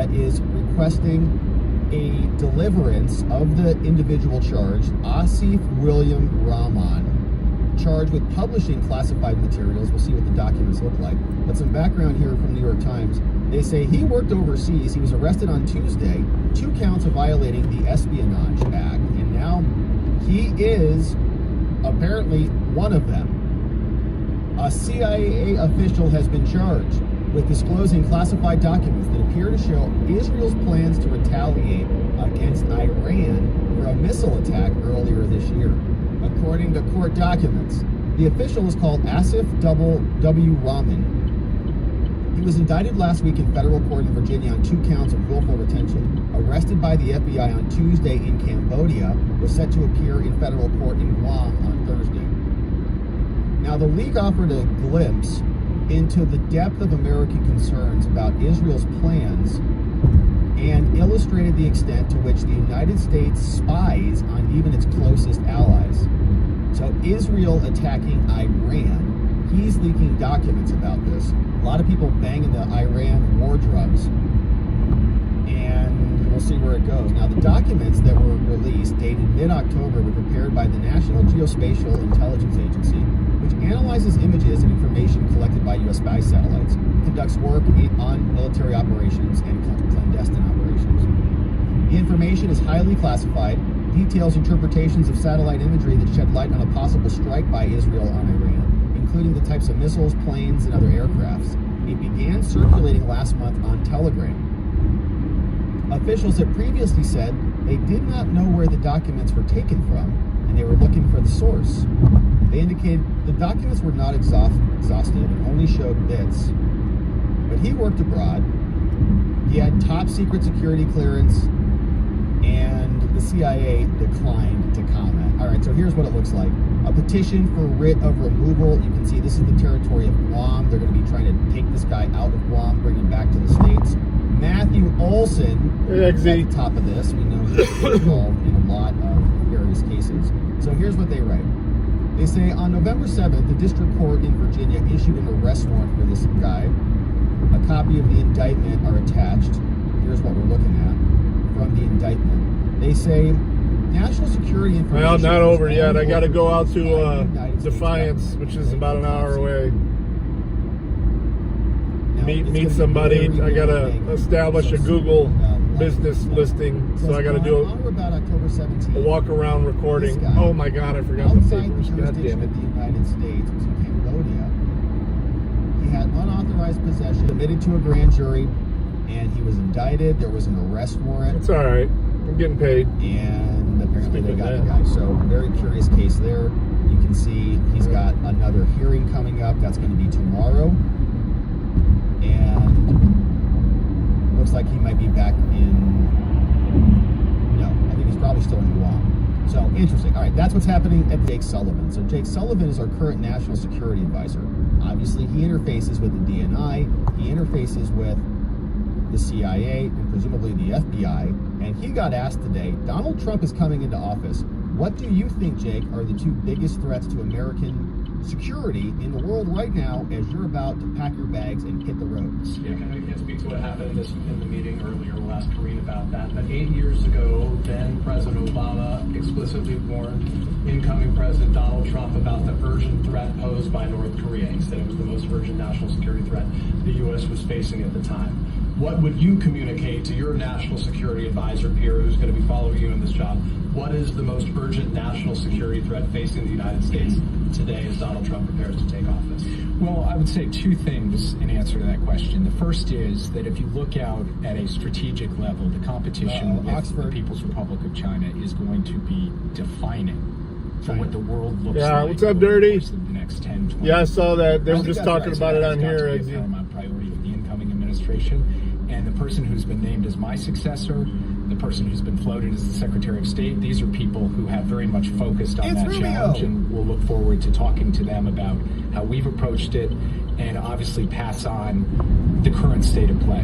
that is requesting a deliverance of the individual charged, Asif William Rahman, charged with publishing classified materials. We'll see what the documents look like. But some background here from New York Times. They say he worked overseas. He was arrested on Tuesday, 2 counts of violating the Espionage Act. And now he is apparently one of them. A CIA official has been charged with disclosing classified documents that appear to show Israel's plans to retaliate against Iran for a missile attack earlier this year. According to court documents, the official is called Asif W. Rahman. He was indicted last week in federal court in Virginia on 2 counts of willful retention. Arrested by the FBI on Tuesday in Cambodia, was set to appear in federal court in Guam on Thursday. Now, the leak offered a glimpse into the depth of American concerns about Israel's plans and illustrated the extent to which the United States spies on even its closest allies. So Israel attacking Iran, he's leaking documents about this. A lot of people banging the Iran war drums, and we'll see where it goes. Now, the documents that were released, dated mid-October, were prepared by the National Geospatial Intelligence Agency, which analyzes images and information collected by U.S. spy satellites, conducts work on military operations and clandestine operations. The information is highly classified, details interpretations of satellite imagery that shed light on a possible strike by Israel on Iran, including the types of missiles, planes, and other aircrafts. It began circulating last month on Telegram. Officials had previously said they did not know where the documents were taken from, and they were looking for the source. They indicated the documents were not exhaustive and only showed bits. But he worked abroad. He had top secret security clearance, and the CIA declined to comment. All right, so here's what it looks like. A petition for writ of removal. You can see this is the territory of Guam. They're going to be trying to take this guy out of Guam, bring him back to the States. Matthew Olson at the top of this. We know he's involved in a lot of various cases. So here's what they write. They say on November 7th, the district court in Virginia issued an arrest warrant for this guy. A copy of the indictment are attached. Here's what we're looking at from the indictment. They say national security information. Well, not over yet. I got to go out to Defiance, which is about an hour away. Meet somebody. I got to establish a Google business listing, so I got to do a walk around recording. Oh my God, I forgot the papers. God damn it. The United States was in Cambodia. He had unauthorized possession, admitted to a grand jury, and he was indicted. There was an arrest warrant. It's all right. I'm getting paid. And apparently they got the guy. So very curious case there. You can see he's got another hearing coming up. That's going to be tomorrow. And looks like he might be back in, no, I think he's probably still in Guam. So, interesting. All right, that's what's happening at Jake Sullivan. So Jake Sullivan is our current national security advisor. Obviously, he interfaces with the DNI, he interfaces with the CIA, and presumably the FBI. And he got asked today, Donald Trump is coming into office. What do you think, Jake, are the 2 biggest threats to American security in the world right now as you're about to pack your bags and hit the road? Yeah, I can't speak to what happened in the meeting earlier. We'll ask Karine about that. But 8 years ago, then President Obama explicitly warned incoming President Donald Trump about the urgent threat posed by North Korea. He said it was the most urgent national security threat the U.S. was facing at the time. What would you communicate to your national security advisor peer who's going to be following you in this job? What is the most urgent national security threat facing the United States today as Donald Trump prepares to take office? Well, I would say 2 things in answer to that question. The first is that if you look out at a strategic level, the competition with the People's Republic of China is going to be defining for what the world looks like. Yeah, what's up, Dirty? The next 10, 20 Yeah, I saw that. They were just talking about it on here. It's a paramount priority for the incoming administration. And the person who's been named as my successor, the person who's been floated as the Secretary of State, these are people who have very much focused on that challenge, and we'll look forward to talking to them about how we've approached it and obviously pass on the current state of play.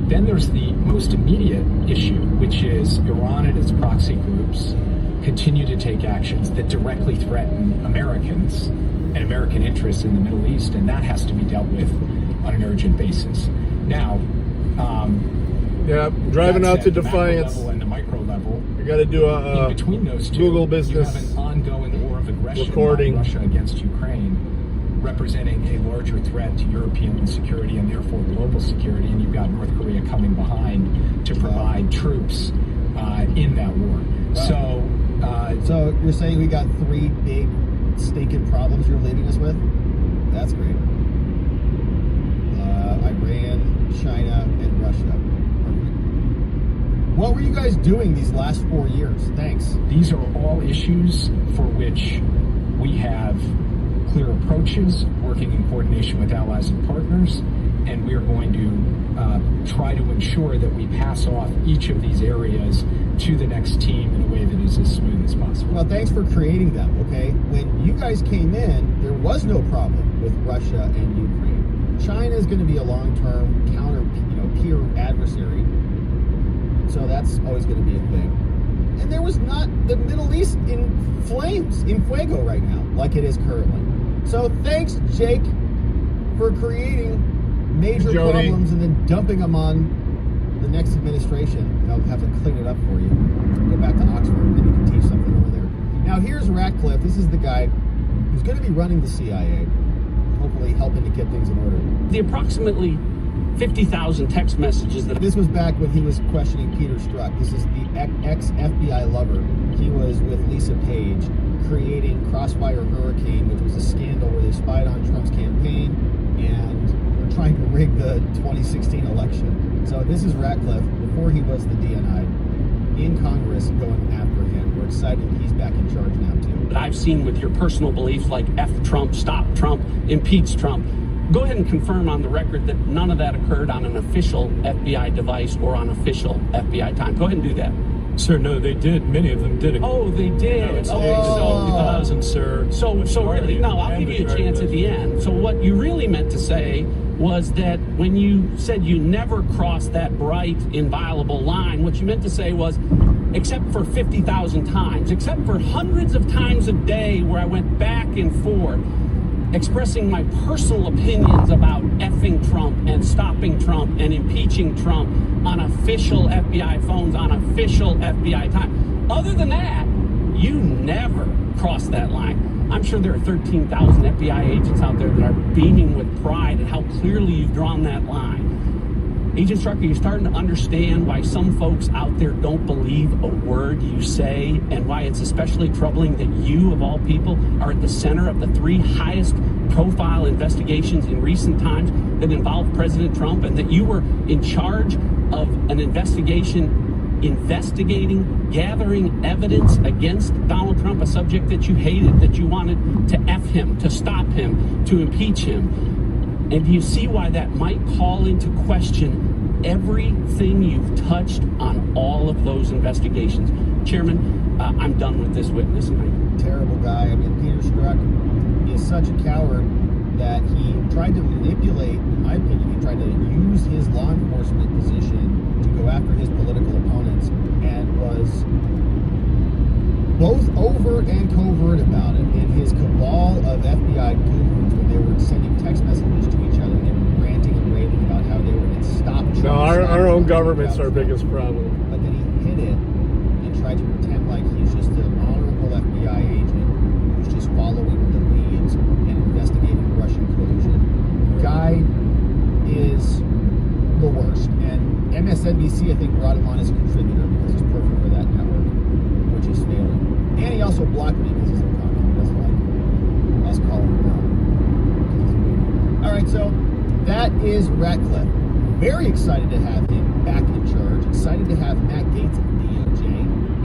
Then there's the most immediate issue, which is Iran and its proxy groups continue to take actions that directly threaten Americans and American interests in the Middle East, and that has to be dealt with on an urgent basis. Now, Yeah, driving out to the macro Defiance. level and the micro level. I got to do In a between those two, Google you business have an ongoing war of aggression recording. by Russia against Ukraine, representing a larger threat to European security and therefore global security. And you've got North Korea coming behind to provide troops in that war. Wow. So you're saying we got 3 big stinking problems you're leaving us with? That's great. Iran, China, and Russia. What were you guys doing these last 4 years? Thanks. These are all issues for which we have clear approaches, working in coordination with allies and partners, and we are going to try to ensure that we pass off each of these areas to the next team in a way that is as smooth as possible. Well, thanks for creating them, okay? When you guys came in, there was no problem with Russia and Ukraine. China is going to be a long-term peer adversary, so that's always going to be a thing. And there was not the Middle East in flames, in fuego right now, like it is currently. So thanks, Jake, for creating major problems and then dumping them on the next administration. They'll have to clean it up for you. Go back to Oxford and you can teach something over there. Now here's Ratcliffe. This is the guy who's going to be running the CIA, hopefully helping to get things in order. The approximately 50,000 text messages that... This was back when he was questioning Peter Strzok. This is the ex-FBI lover. He was with Lisa Page creating Crossfire Hurricane, which was a scandal where they spied on Trump's campaign and were trying to rig the 2016 election. So this is Ratcliffe, before he was the DNI, in Congress going after him. We're excited he's back in charge now, too. That I've seen with your personal beliefs like F Trump, stop Trump, impeach Trump. Go ahead and confirm on the record that none of that occurred on an official FBI device or on official FBI time. Go ahead and do that. Sir, no, they did. Many of them did. Oh, they did. No, Okay, so 50,000, sir. So really, no, I'll give you a chance at the end. So what you really meant to say was that when you said you never crossed that bright, inviolable line, what you meant to say was, except for 50,000 times, except for hundreds of times a day where I went back and forth, expressing my personal opinions about effing Trump and stopping Trump and impeaching Trump on official FBI phones, on official FBI time. Other than that, you never crossed that line. I'm sure there are 13,000 FBI agents out there that are beaming with pride at how clearly you've drawn that line. Agent Strzok, are you starting to understand why some folks out there don't believe a word you say, and why it's especially troubling that you, of all people, are at the center of the 3 highest profile investigations in recent times that involve President Trump, and that you were in charge of an investigation investigating, gathering evidence against Donald Trump, a subject that you hated, that you wanted to F him, to stop him, to impeach him? And do you see why that might call into question everything you've touched on all of those investigations? Chairman, I'm done with this witness tonight. Terrible guy. I mean, Peter Strzok is such a coward that he tried to manipulate, in my opinion, he tried to use his law enforcement position to go after his political opponents, and was both overt and covert about it. And his cabal of FBI goons, when they were sending text messages to each other, they were ranting and raving about how they were going to stop Trump. No, our own government's our biggest problem. But then he hid it and tried to pretend like he's just an honorable FBI agent who's just following the leads and investigating Russian collusion. The guy is the worst. And MSNBC, I think, brought him on as a contributor because he's perfect for that network, which is failing. And he also blocked me because he's a comic. He doesn't like us calling him out. All right, so that is Ratcliffe. Very excited to have him back in charge. Excited to have Matt Gaetz at the DOJ.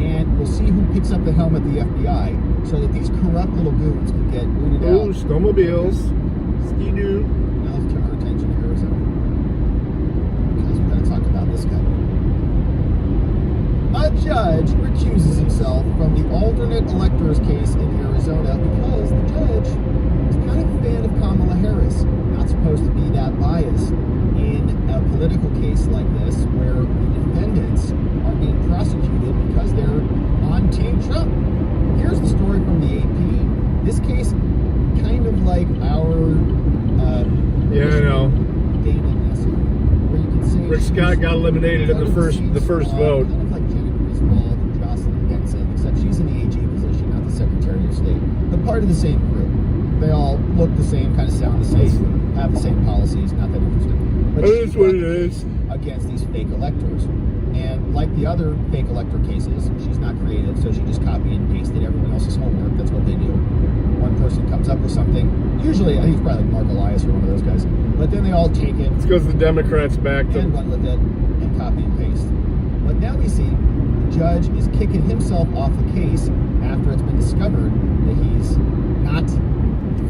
And we'll see who picks up the helm at the FBI so that these corrupt little goons can get rooted out. Ooh, snowmobiles. Ski-doo. Now let's turn our attention to Arizona, because we're going to talk about this guy. A judge recuses himself from the alternate electors case in Arizona because the judge is kind of a fan of Kamala Harris. Not supposed to be that biased in a political case like this, where the defendants are being prosecuted because they're on Team Trump. Here's the story from the AP. This case, kind of like our Yeah, I know. Dana Nessel, where you can say Rick Scott got a eliminated in the first vote. Kind of like Janet Griswold and Jocelyn Benson, except she's in the AG position, not the Secretary of State. But part of the same group. They all look the same, kind of sound the same, have the same policies. Not that interesting. But It is what it is. against these fake electors. And like the other fake elector cases, she's not creative, so she just copied and pasted everyone else's homework. That's what they do. One person comes up with something. Usually, I think it's probably like Mark Elias or one of those guys. But then they all take it It's because the Democrats backed and them. run with it and copy and paste. But now we see the judge is kicking himself off the case after it's been discovered that he's not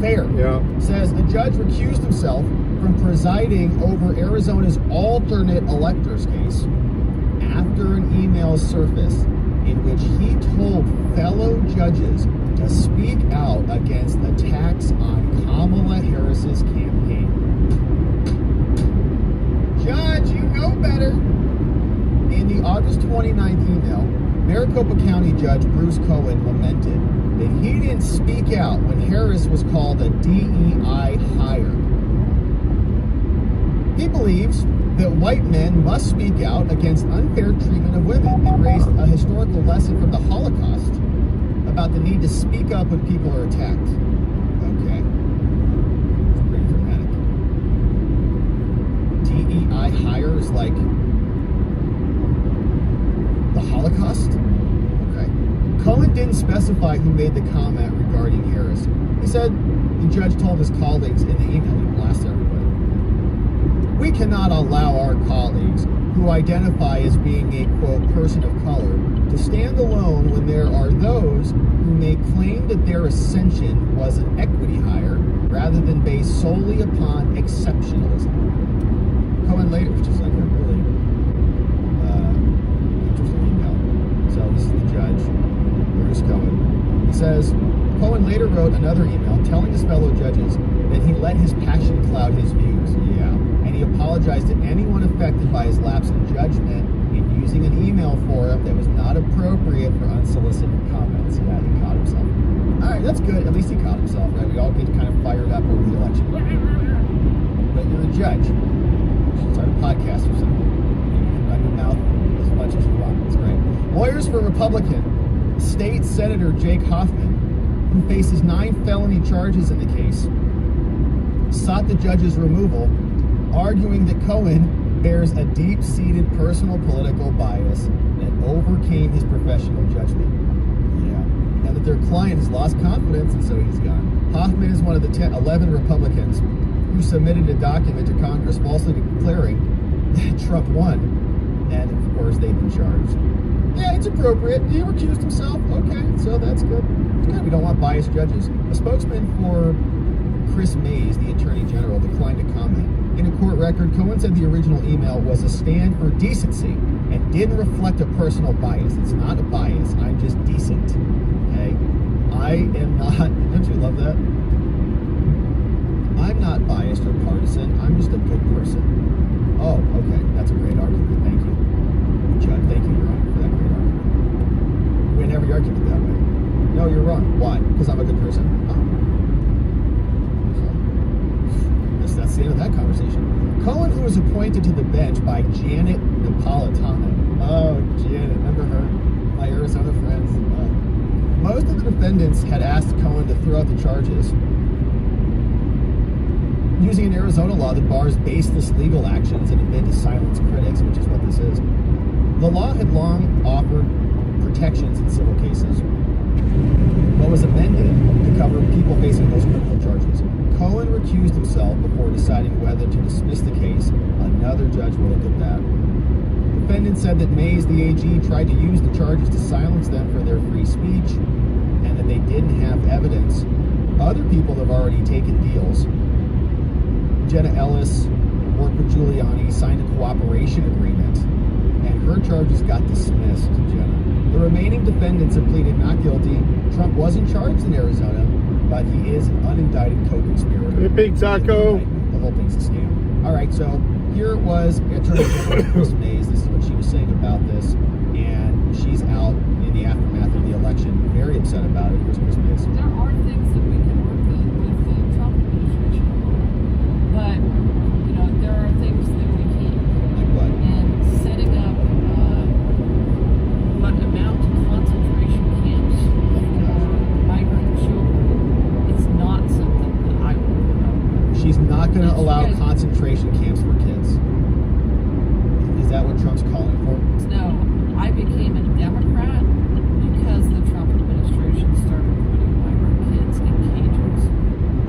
fair. Yeah. Says a judge recused himself from presiding over Arizona's alternate electors case after an email surfaced in which he told fellow judges to speak out against attacks on Kamala Harris's campaign. Judge, you know better. In the August 29th email, Maricopa County Judge Bruce Cohen lamented that he didn't speak out when Harris was called a DEI hire. He believes that white men must speak out against unfair treatment of women and raised a historical lesson from the Holocaust about the need to speak up when people are attacked. Okay. It's pretty dramatic. DEI hire is like the Holocaust? Okay. Cohen didn't specify who made the comment regarding Harris. He said the judge told his colleagues in the email, he blasted everybody, "We cannot allow our colleagues who identify as being a, quote, person of color to stand alone when there are those who may claim that their ascension was an equity hire rather than based solely upon exceptionalism." Cohen later, which is like a really interesting email. So this is the judge, Bruce Cohen. He says, Cohen later wrote another email telling his fellow judges that he let his passion cloud his views. Yeah. And he apologized to anyone affected by his lapse in judgment in using an email forum that was not appropriate for unsolicited comments. Yeah, he caught himself. All right, that's good. At least he caught himself, right? We all get kind of fired up over the election. But you're a judge. You should start a podcast or something. You can run your mouth as much as you want. It's great. Lawyers for Republican State Senator Jake Hoffman, who faces 9 felony charges in the case, sought the judge's removal, arguing that Cohen bears a deep-seated personal political bias that overcame his professional judgment. Yeah. And that their client has lost confidence, and so he's gone. Hoffman is one of the 11 Republicans who submitted a document to Congress falsely declaring that Trump won. And, of course, they've been charged. Yeah, it's appropriate. He recused himself. Okay, so that's good. It's good. We don't want biased judges. A spokesman for Chris Mays, the Attorney General, declined to comment. In a court record, Cohen said the original email was a stand for decency and didn't reflect a personal bias. It's not a bias. I'm just decent. Okay? I am not, don't you love that? I'm not biased or partisan. I'm just a good person. Oh, okay. That's a great argument. Thank you. Judge, thank you, Your Honor, for that great argument. We win every argument that way. No, you're wrong. Why? Because I'm a good person. Oh. That's the end of that conversation. Cohen, who was appointed to the bench by Janet Napolitano. Oh, Janet, remember her? My Arizona friends. Most of the defendants had asked Cohen to throw out the charges using an Arizona law that bars baseless legal actions in a bid to silence critics, which is what this is. The law had long offered protections in civil cases, but was amended to cover people facing those criminal charges. Cohen recused himself before deciding whether to dismiss the case. Another judge will look at that. The defendant said that Mays, the AG, tried to use the charges to silence them for their free speech, and that they didn't have evidence. Other people have already taken deals. Jenna Ellis worked with Giuliani, signed a cooperation agreement, and her charges got dismissed, Jenna. The remaining defendants have pleaded not guilty. Trump wasn't charged in Arizona, but he is an unindicted co-conspirator. Hey, Big Taco. The whole thing's a scam. All right, so here was Attorney General Chris Mays. This is what she was saying about this, and she's out in the aftermath of the election, very upset about it. Here's Chris Mays. There are things that we can work with the Trump administration, but there are things that we can't. Like what? And say Trump's calling for? No, I became a Democrat because the Trump administration started putting migrant kids in cages.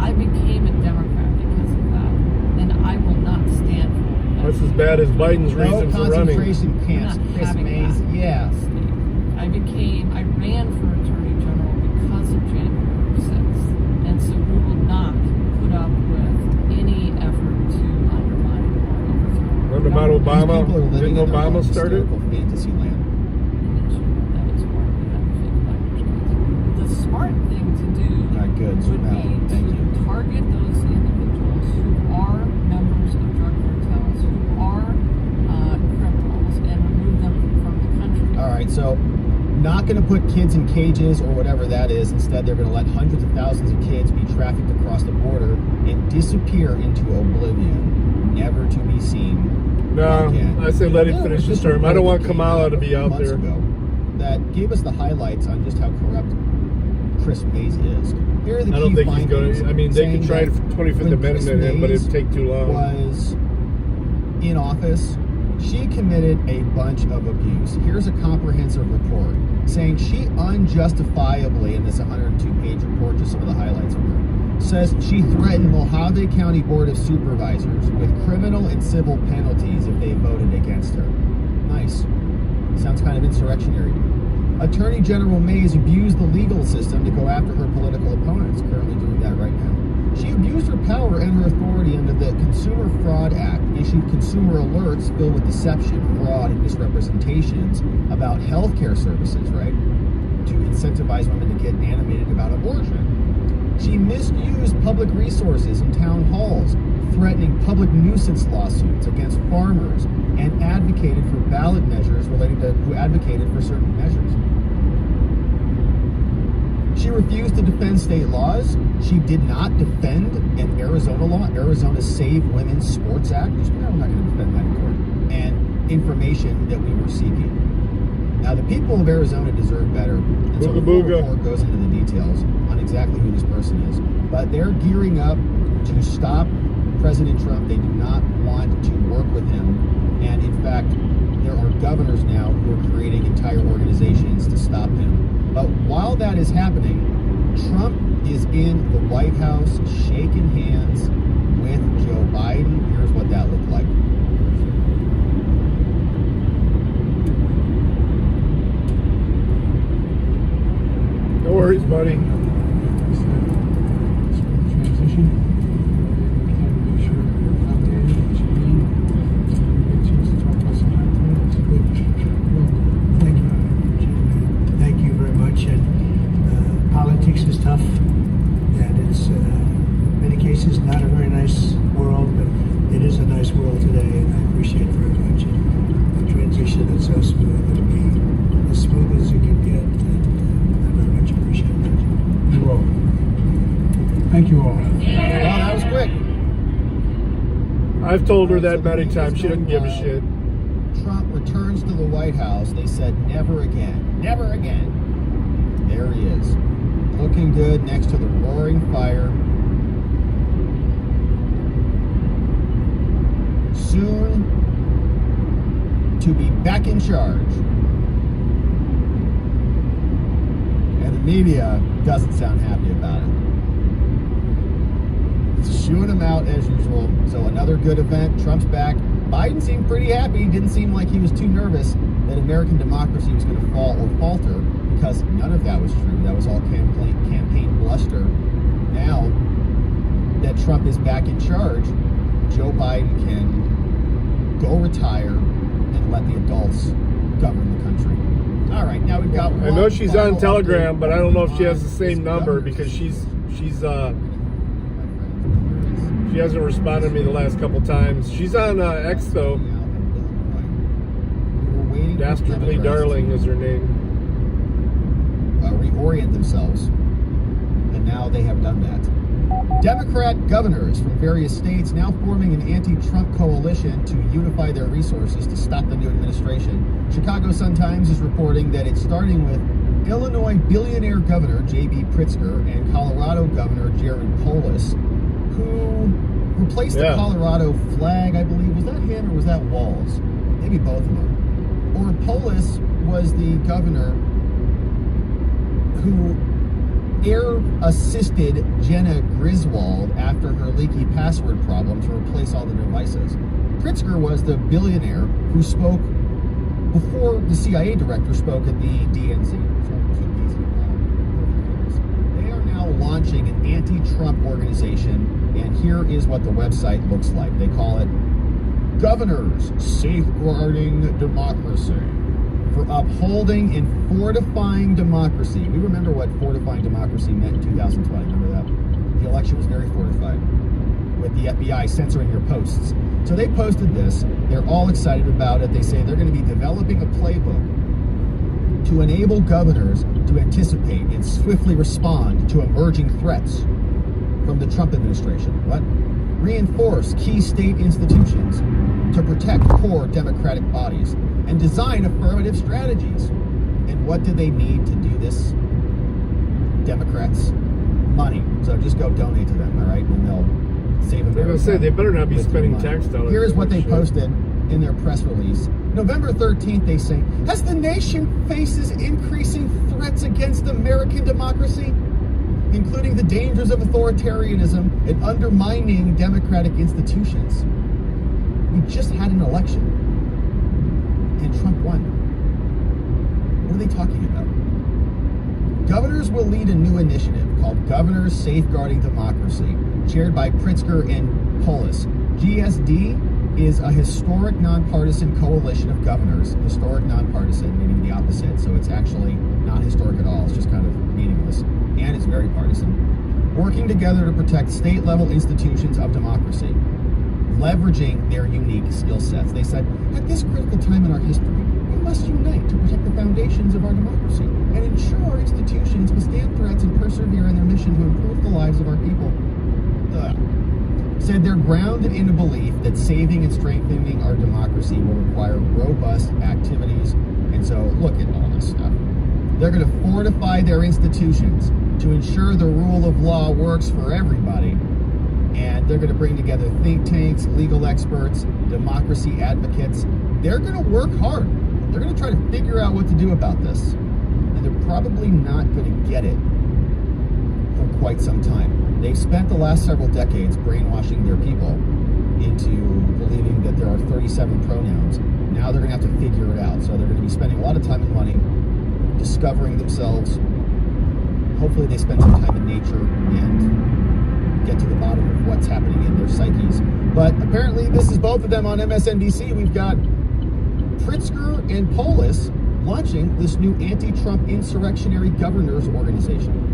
I became a Democrat because of that, and I will not stand for it. That's as bad as Biden's reason for running. Concentration camps. Chris Mays, yeah. I ran for Attorney General because of January 6th, and so we will not put up with any effort to undermine or overthrow. What about Obama? These people are living Didn't in their Obama own start it? hysterical fantasy land. That is why we have fake language kids. The smart thing to do Not good. Zoom would out. be Thank you. to target those individuals who are members of drug cartels, who are criminals, and remove them from the country. All right, so not going to put kids in cages or whatever that is. Instead, they're going to let hundreds of thousands of kids be trafficked across the border and disappear into oblivion, never to be seen No, again. I say let him finish his term. I don't want Kamala to be out months there. ago that gave us the highlights on just how corrupt Chris Mays is. Here are the I don't key think he's going findings to. I mean, they saying could try that the 25th when Chris Amendment in, but Mays it'd take too long. was in office, she committed a bunch of abuse. Here's a comprehensive report saying she unjustifiably, in this 102-page report, just some of the highlights from her, says she threatened Mojave County Board of Supervisors with criminal and civil penalties if they voted against her. Nice. Sounds kind of insurrectionary. Attorney General Mays abused the legal system to go after her political opponents, currently doing that right now. She abused her power and her authority under the Consumer Fraud Act, issued consumer alerts filled with deception, fraud, and misrepresentations about healthcare services, right? To incentivize women to get animated about abortion. She misused public resources in town halls, threatening public nuisance lawsuits against farmers, and advocated for ballot measures related to who advocated for certain measures. She refused to defend state laws. She did not defend an Arizona law, Arizona Save Women's Sports Act. She's not going to defend that in court. And information that we were seeking. Now, the people of Arizona deserve better. And so the full report goes into the details on exactly who this person is. But they're gearing up to stop President Trump. They do not want to work with him. And in fact, there are governors now who are creating entire organizations to stop him. But while that is happening, Trump is in the White House shaking hands with Joe Biden. Here's what that looked like. No worries, buddy. Politics is tough, and it's in many cases not a very nice world, but it is a nice world today, and I appreciate very much the transition that's so smooth. It'll be as smooth as it can get, and I very much appreciate that. You all. Thank you all. Well, that was quick. I've told her that many times. She doesn't give a shit. Trump returns to the White House. They said never again. Never again. There he is. Looking good next to the roaring fire. Soon to be back in charge. And the media doesn't sound happy about it. It's shooing him out as usual. So another good event. Trump's back. Biden seemed pretty happy. Didn't seem like he was too nervous that American democracy was going to fall or falter, because none of that was true. That was all campaign bluster. Now that Trump is back in charge, Joe Biden can go retire and let the adults govern the country. All right, now we've got one. I know she's final on Telegram, update but I don't know if she has the on same this number governor's because issue. she hasn't responded to me the last couple times. She's on X though. Dastardly Darling is her name. Reorient themselves, and now they have done that. Democrat governors from various states now forming an anti-Trump coalition to unify their resources to stop the new administration. Chicago Sun-Times is reporting that it's starting with Illinois billionaire governor J.B. Pritzker and Colorado governor Jared Polis, who replaced the Colorado flag, I believe. Was that him or was that Walz? Maybe both of them. Or Polis was the governor who assisted Jenna Griswold after her leaky password problem to replace all the devices. Pritzker was the billionaire who spoke before the CIA director spoke at the DNC. They are now launching an anti-Trump organization, and here is what the website looks like. They call it Governors Safeguarding Democracy, for upholding and fortifying democracy. We remember what fortifying democracy meant in 2020. Remember that? The election was very fortified, with the FBI censoring your posts. So they posted this. They're all excited about it. They say they're going to be developing a playbook to enable governors to anticipate and swiftly respond to emerging threats from the Trump administration. What? Reinforce key state institutions to protect core democratic bodies and design affirmative strategies. And what do they need to do this? Democrats? Money. So just go donate to them, all right? And they'll save America. I'm going to say, they better not be spending tax dollars. Here's what they posted in their press release. November 13th, they say, as the nation faces increasing threats against American democracy, including the dangers of authoritarianism and undermining democratic institutions. We just had an election, and Trump won. What are they talking about? Governors will lead a new initiative called Governors Safeguarding Democracy, chaired by Pritzker and Polis. GSD is a historic nonpartisan coalition of governors. Historic nonpartisan, meaning the opposite. So it's actually not historic at all. It's just kind of meaningless. And it's very partisan. Working together to protect state-level institutions of democracy, leveraging their unique skill sets. They said, at this critical time in our history, we must unite to protect the foundations of our democracy and ensure our institutions withstand threats and persevere in their mission to improve the lives of our people. Said they're grounded in a belief that saving and strengthening our democracy will require robust activities. And so look at all this stuff. They're going to fortify their institutions to ensure the rule of law works for everybody. And they're going to bring together think tanks, legal experts, democracy advocates. They're going to work hard. They're going to try to figure out what to do about this. And they're probably not going to get it for quite some time. They've spent the last several decades brainwashing their people into believing that there are 37 pronouns. Now they're going to have to figure it out. So they're going to be spending a lot of time and money discovering themselves. Hopefully they spend some time in nature and get to the bottom of what's happening in their psyches. But apparently this is both of them on MSNBC. We've got Pritzker and Polis launching this new anti-Trump insurrectionary governors organization.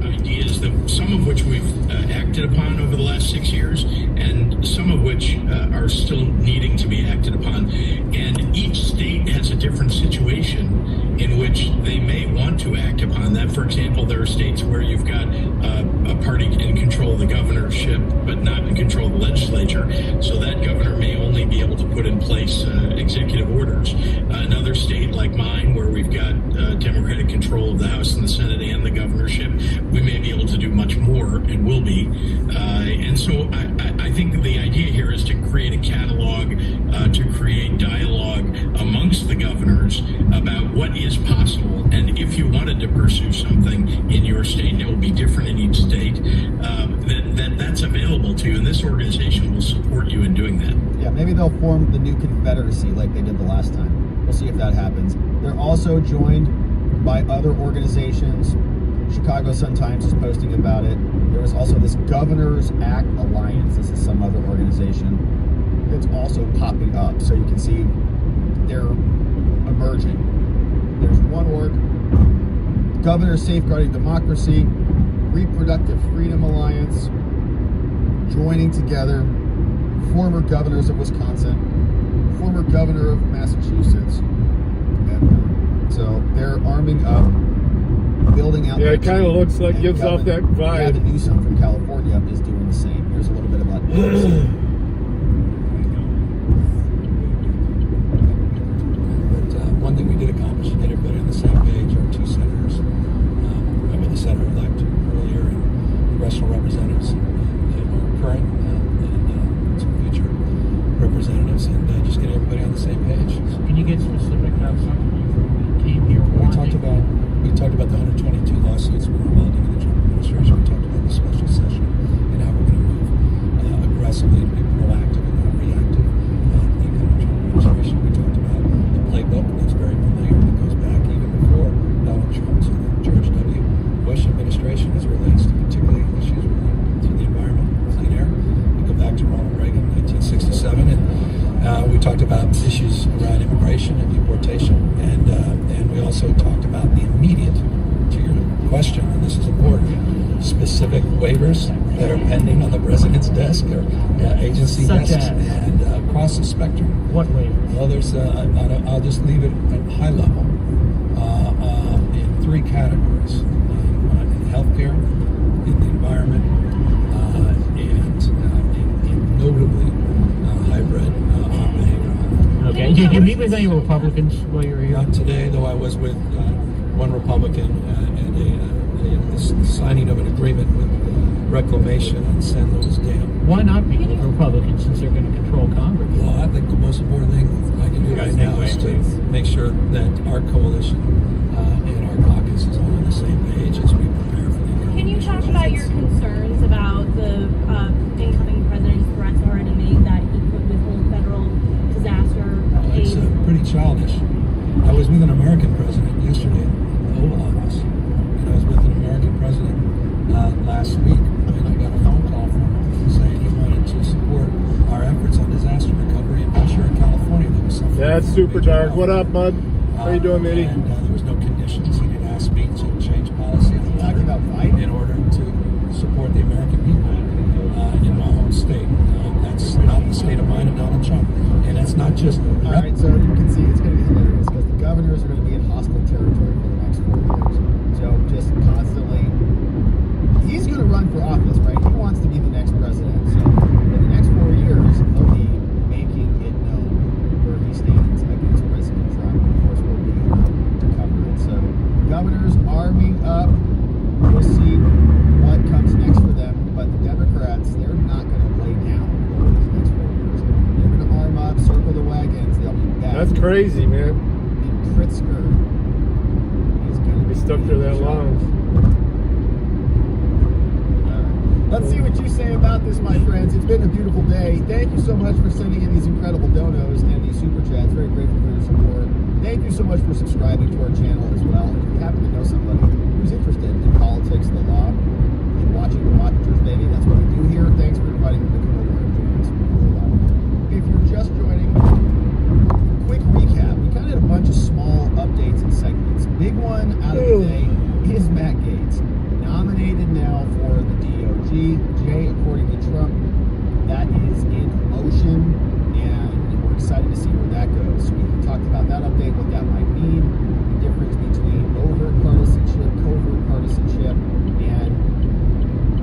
Ideas that some of which we've acted upon over the last 6 years, and some of which are still needing to be acted upon. And each state has a different situation in which they may want to act upon that. For example, there are states where you've got a party in control of the governorship, but not in control of the legislature. So that governor may only be able to put in place executive orders. Another state like mine, where we've got Democratic control of the House and the Senate and the governorship, we may be able to do much more, and will be. And so I think the idea here is to create a catalog, to create dialogue amongst the governors about what is possible. And if you wanted to pursue something in your state, and it will be different in each state, that's available to you, and this organization will support you in doing that. Yeah, maybe they'll form the new Confederacy like they did the last time. We'll see if that happens. They're also joined by other organizations. Chicago Sun-Times is posting about it. There was also this Governors Act Alliance. This is some other organization. It's also popping up. So you can see they're emerging. There's one org, Governors Safeguarding Democracy, Reproductive Freedom Alliance, joining together, former governors of Wisconsin, former governor of Massachusetts. And so they're arming up, building out. Yeah, it kind of looks like, gives off that vibe. Gavin Newsom from California is doing the same. Here's a little bit about One thing we did accomplish is get everybody on the same page. Our two senators, remember the senator-elect earlier, and congressional representatives, current and some future representatives, and just get everybody on the same page. Can you get matters that are pending on the president's desk or agency Such desks, as? and across the spectrum. What way? Well, there's I'll just leave it at high level in three categories: in healthcare, in the environment, and notably hybrid behavioral. Okay. Did you meet with any Republicans while you were here? Not today, though I was with one Republican and the signing of an agreement with Reclamation on San Luis Dam. Why not meet with Republicans since they're going to control Congress? Well, I think the most important thing I can do right now is to make sure that our coalition and our caucus is all on the same page as we prepare for the. Can you talk about your concerns about the incoming president's threats already made that he could withhold federal disaster aid? It's pretty childish. I was with an American president yesterday in the Oval Office, and I was with an American president last week, and I got a phone call from him saying he wanted to support our efforts on disaster recovery in Ventura, California. That was suffering. That's super dark. What up, bud? How you doing, Mitty? And there was no conditions. He didn't ask me to change policy in order to support the American people in my home state. That's not the state of mind of Donald Trump, and that's not just. All right, so you can see it's going to be hilarious because the governors are going to be in hostile territory for the next 4 years. So just constantly, he's going to run for office, right? He wants to be the next president. So in the next 4 years, he'll be making it known where he stands against President Trump. Of course, we'll be here to cover it. So governors arming up. We'll see what comes next for them. But the Democrats, they're not going to lay down over these next 4 years. They're going to arm up, circle the wagons. They'll be back. That's crazy, man. In Pritzker is going to be stuck there that long. Let's see what you say about this, my friends. It's been a beautiful day. Thank you so much for sending in these incredible donos and these super chats. Very grateful for your support. Thank you so much for subscribing to our channel as well. If you happen to know somebody who's interested in politics, the law, and watching the Watchers, baby, that's what we do here. Thanks for inviting me to come over and join us for a little while. If you're just joining, quick recap. We kind of had a bunch of small updates and segments. Big one out of the day is Matt Gaetz, nominated now for the DOJ. Jay, according to Trump, that is in motion, and we're excited to see where that goes. So we talked about that update, what that might mean, the difference between overt partisanship, covert partisanship, and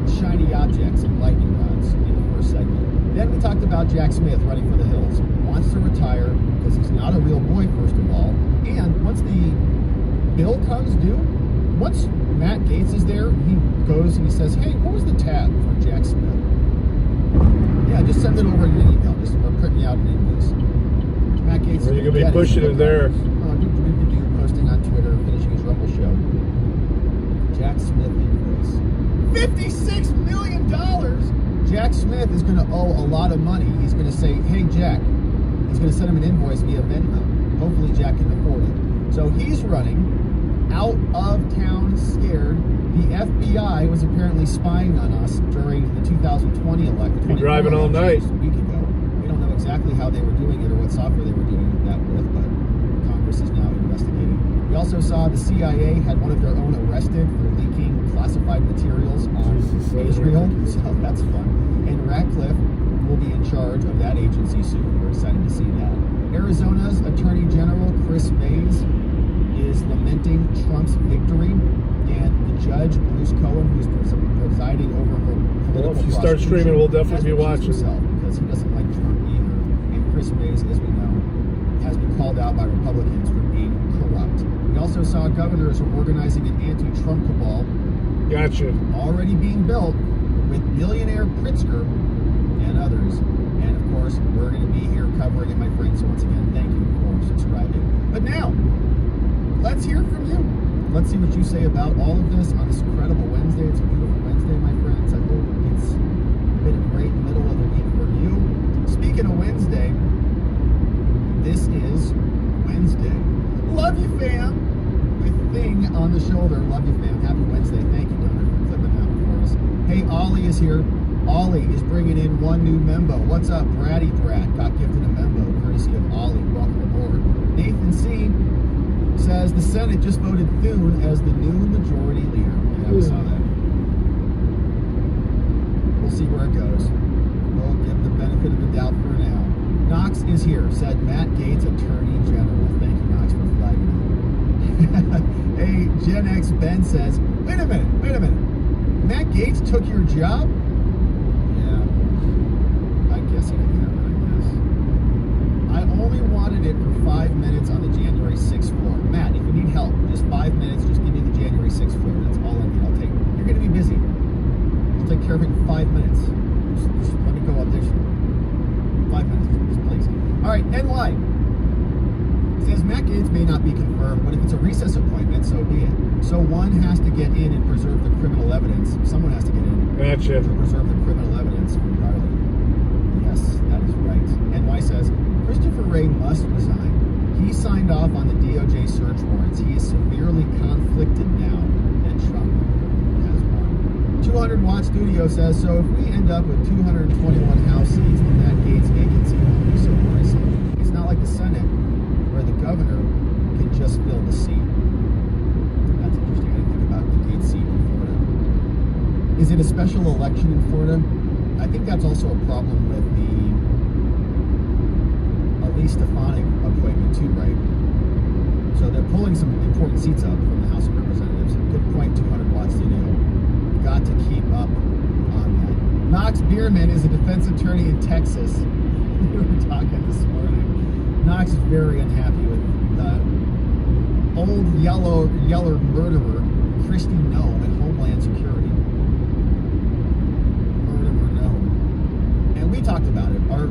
shiny objects and lightning rods in the first segment. Then we talked about Jack Smith running for the Hills. Wants to retire because he's not a real boy, first of all. And once the bill comes due, once Matt Gaetz is there, he goes and he says, hey, what was the tab for Jack Smith? Yeah, just send it over in an email. Just print me out an invoice. Matt Gaetz. You're going to be pushing it there. Posting on Twitter, finishing his Rumble show. Jack Smith invoice. $56 million! Jack Smith is going to owe a lot of money. He's going to say, hey, Jack. He's going to send him an invoice via Venmo. Hopefully Jack can afford it. So he's running out of town scared. The FBI was apparently spying on us during the 2020 election. Be driving all night. A week ago. We don't know exactly how they were doing it or what software they were doing that with, but Congress is now investigating. We also saw the CIA had one of their own arrested for leaking classified materials on Israel, so that's fun. And Ratcliffe will be in charge of that agency soon. We're excited to see that. Arizona's Attorney General Chris Mays is lamenting Trump's victory, and the judge, Bruce Cohen, who's presiding over her political if you start streaming, we'll definitely be watching. Because he doesn't like Trump either. And Chris Mays, as we know, has been called out by Republicans for being corrupt. We also saw governors are organizing an anti-Trump cabal. Gotcha. Already being built with millionaire Pritzker and others. And of course, we're going to be here covering it, my friends. So once again, thank you for subscribing. But now, let's hear from you. Let's see what you say about all of this on this incredible Wednesday. It's a beautiful Wednesday, my friends. I hope it's been a great middle of the week for you. Speaking of Wednesday, this is Wednesday. Love you, fam. With Thing on the shoulder. Love you, fam. Happy Wednesday. Thank you, Donor, for clipping that for us. Hey, Ollie is here. Ollie is bringing in one new member. What's up, Bratty Brat? Got gifted a member courtesy of Ollie. Welcome aboard. Nathan C. says the Senate just voted Thune as the new majority leader. Yeah, we saw that. see where it goes. We'll give the benefit of the doubt for now. Knox is here, said Matt Gaetz, Attorney General. Thank you, Knox, for flagging it. Hey, Gen X Ben says, wait a minute. Matt Gaetz took your job? Yeah. I guess he didn't have it, I guess. I only wanted it for 5 minutes on the January 6th floor. Matt, if you need help, just 5 minutes, just give me the January 6th floor. That's all I need. I'll take it. You're going to be busy. I'll take care of it in 5 minutes. Just let me go audition. 5 minutes, just please. All right, NY. It says Matt Gaetz may not be confirmed, but if it's a recess appointment, so be it. So one has to get in and preserve the criminal evidence. Someone has to get in. Gotcha. To preserve the criminal evidence from Garland. Yes, that is right. NY says, Christopher Wray must resign. He signed off on the DOJ search warrants. He is severely conflicted now, and Trump has won. 200 Watt Studio says, so if we end up with 221 House seats, then Matt Gaetz vacancy won't be so worrisome. It's not like the Senate, where the governor can just fill the seat. That's interesting. I didn't think about the Gaetz seat in Florida. Is it a special election in Florida? I think that's also a problem with the Stefanik appointment too, right? So they're pulling some important seats up from the House of Representatives. Good point, 200 Watt Studio. Got to keep up on that. Knox Bierman is a defense attorney in Texas. We were talking this morning. Knox is very unhappy with the old yeller murderer, Kristi Noem, at Homeland Security. Murderer Noem. And we talked about it. Our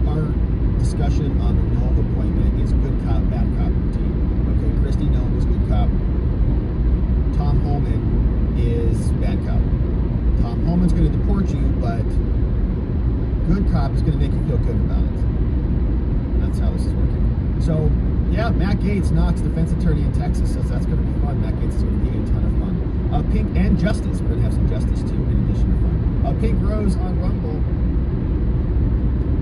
discussion on the Noem appointment is good cop, bad cop routine. Okay, Kristi Noem is good cop. Tom Homan is bad cop. Tom Homan's going to deport you, but good cop is going to make you feel good about it. That's how this is working. So, yeah, Matt Gaetz, Knox, defense attorney in Texas, says that's going to be fun. Matt Gaetz is going to be a ton of fun. Pink and Justice. We're going to have some Justice, too, in addition to fun. Pink Rose on Rumble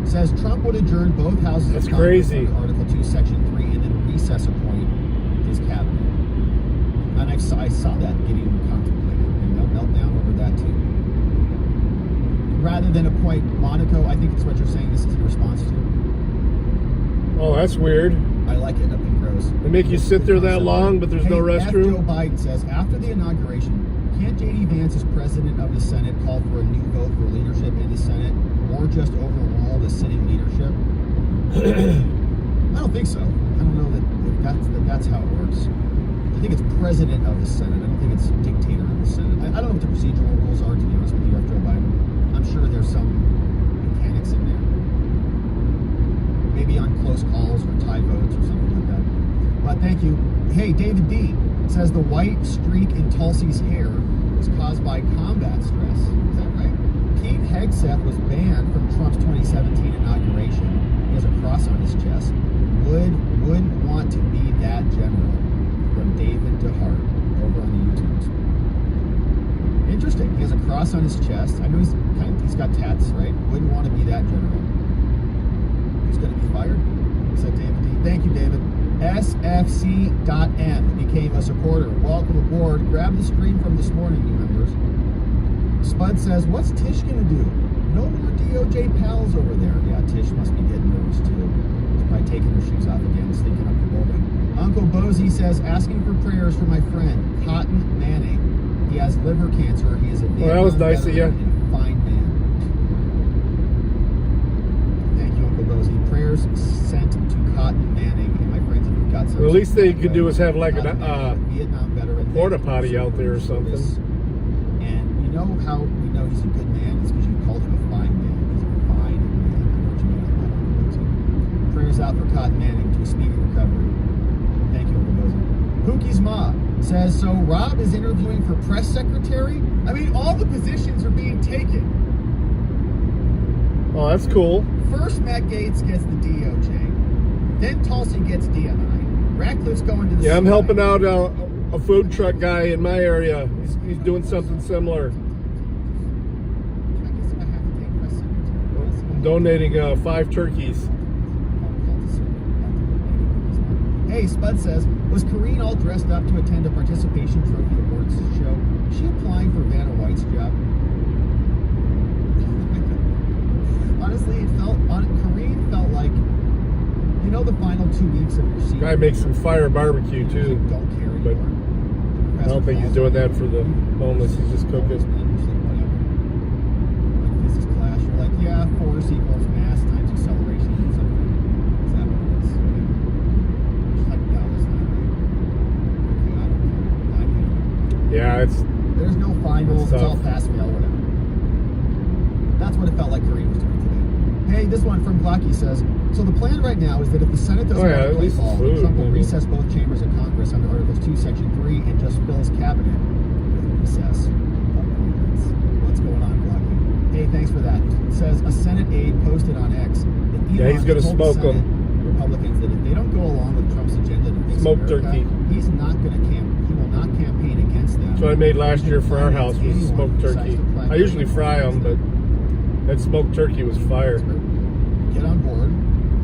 says Trump would adjourn both houses That's of Congress crazy. under Article 2, Section 3, and then recess appoint his cabinet. And I saw that getting contemplated, and they'll melt down over that too. Rather than appoint Monaco, I think it's what you're saying this is in response to. Oh, that's weird. I like it, up in Gross. They make you sit there that long, but there's no restroom. Joe Biden says, after the inauguration, can't J.D. Vance, as president of the Senate, call for a new vote for leadership in the Senate, or just overrule the sitting leadership? I don't think so. I don't know that that's how it works. I think it's president of the Senate. I don't think it's dictator of the Senate. I don't know what the procedural rules are, to be honest with you, after Joe Biden. I'm sure there's some mechanics in there. Maybe on close calls or tie votes or something like that. But thank you. Hey, David D. says the white streak in Tulsi's hair was caused by combat stress. Is that right? Pete Hegseth was banned from Trump's 2017 inauguration. He has a cross on his chest. Wouldn't want to be that general. From David DeHart over on the YouTubes. Interesting. He has a cross on his chest. I know he's got tats, right? Wouldn't want to be that general. Who's going to be fired? Said David D. Thank you, David. SFC.M became a supporter. Welcome aboard. Grab the stream from this morning, new members. Spud says, what's Tish going to do? No more DOJ pals over there. Yeah, Tish must be getting nervous too. She's probably taking her shoes off again, stinking up the building. Uncle Bozy says, asking for prayers for my friend, Cotton Manning. He has liver cancer. He is a Well, that was nice of you. And fine man. Thank you, Uncle Bozy. Prayers sent to Cotton Manning and my friends. If you've got some. Well, at least they could do is have like a Vietnam veteran, porta potty out there or something. And you know how we know he's a good man? It's because you called him a fine man. He's a fine man. I know what you mean on that. Prayers out for Cotton Manning to a speedy recovery. Thank you, Uncle Bozy. Pookie's Ma says, so Rob is interviewing for press secretary? I mean, all the positions are being taken. Oh, that's cool. First, Matt Gaetz gets the DOJ. Then Tulsi gets DNI. Ratcliffe's going to the Yeah, I'm CIA. helping out a food truck guy in my area. He's doing something similar. I guess I have to take press secretary. I'm donating 5 turkeys. Hey, Spud says, was Karine all dressed up to attend a participation trophy awards show? Is she applying for Vanna White's job? honestly, Karine felt like, you know, the final 2 weeks of your season. Guy makes some fire barbecue too. Don't care but anymore. I don't think he's doing that for the homeless. He's just cooking. This is clash. You're like, yeah, force equals mass times acceleration. Is that what it is? Like, no, that's not right. Yeah, it's. There's no finals. It's all pass fail, whatever. That's what it felt like Karine was doing today. Hey, this one from Glocky says, so the plan right now is that if the Senate doesn't want to play ball, Trump will recess both chambers of Congress under Articles 2, Section 3, and just fill his cabinet with recess. What's going on, Glocky? Hey, thanks for that. It says a Senate aide posted on X that Elon he's going to smoke them. Republicans that if they don't go along with Trump's agenda to fix Smoke America, turkey. he's not going to he will not campaign against them. That's what I made last year for our house was smoked turkey. I usually fry them, but that smoked turkey was fire. Get on board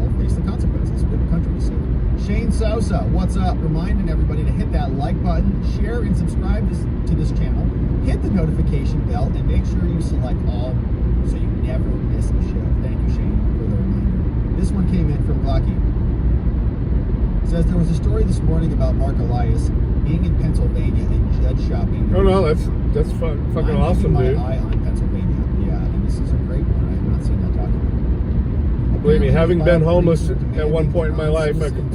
or face the consequences. We have a country to save. Shane Sosa, what's up? Reminding everybody to hit that like button, share and subscribe to this channel, hit the notification bell, and make sure you select all so you never miss a show. Thank you, Shane, for the reminder. This one came in from Glocky. It says there was a story this morning about Mark Elias being in Pennsylvania and judge shopping. Oh no, that's fucking awesome, dude. My eye on Pennsylvania. Yeah, and this is a great one. I have not seen that document. Believe me, having been homeless at one point in my life, I can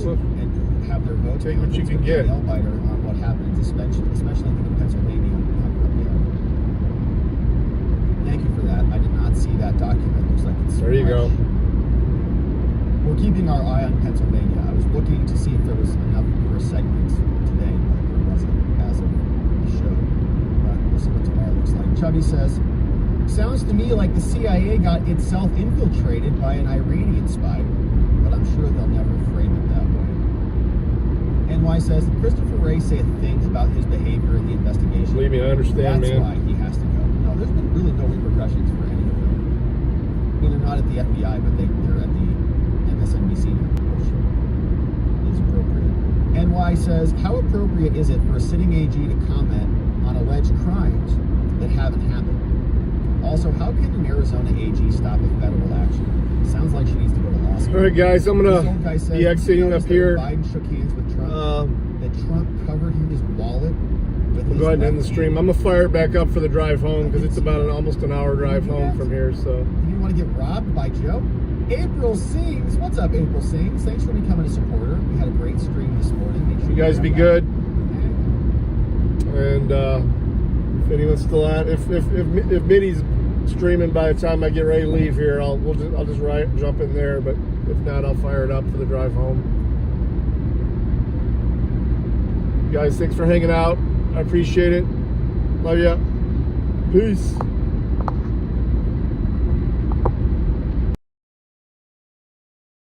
have their vote take what you can get. Nail-biter on what happens, especially in Pennsylvania. Thank you for that. I did not see that document. Looks like it's there. You go. We're keeping our eye on Pennsylvania. I was looking to see if there was enough for a segment today, but there wasn't as of the show. But we'll see what tomorrow looks like. Chubby says, sounds to me like the CIA got itself infiltrated by an Iranian spy, but I'm sure they'll never frame it that way. NY says, did Christopher Wray say a thing about his behavior in the investigation? Believe me, I understand, That's man. Why he has to go. No, there's been really no repercussions for any of them. I mean, they're not at the FBI, but they're at the MSNBC, which is appropriate. NY says, how appropriate is it for a sitting AG to comment on alleged crimes that haven't happened? Also, how can an Arizona AG stop a federal action? Sounds like she needs to go to law school. All right, guys, I'm gonna be exiting up here. Biden shook hands with Trump. That Trump covered his wallet. We'll go ahead and end the stream. I'm gonna fire it back up for the drive home because it's about almost an hour drive home from here. So you want to get robbed by Joe? April Sings, what's up, April Sings? Thanks for becoming a supporter. We had a great stream this morning. Make sure you guys be good. And if anyone's still at, if Mitty's streaming by the time I get ready to leave here, I'll just jump in there. But if not, I'll fire it up for the drive home. You guys, thanks for hanging out. I appreciate it. Love ya. Peace.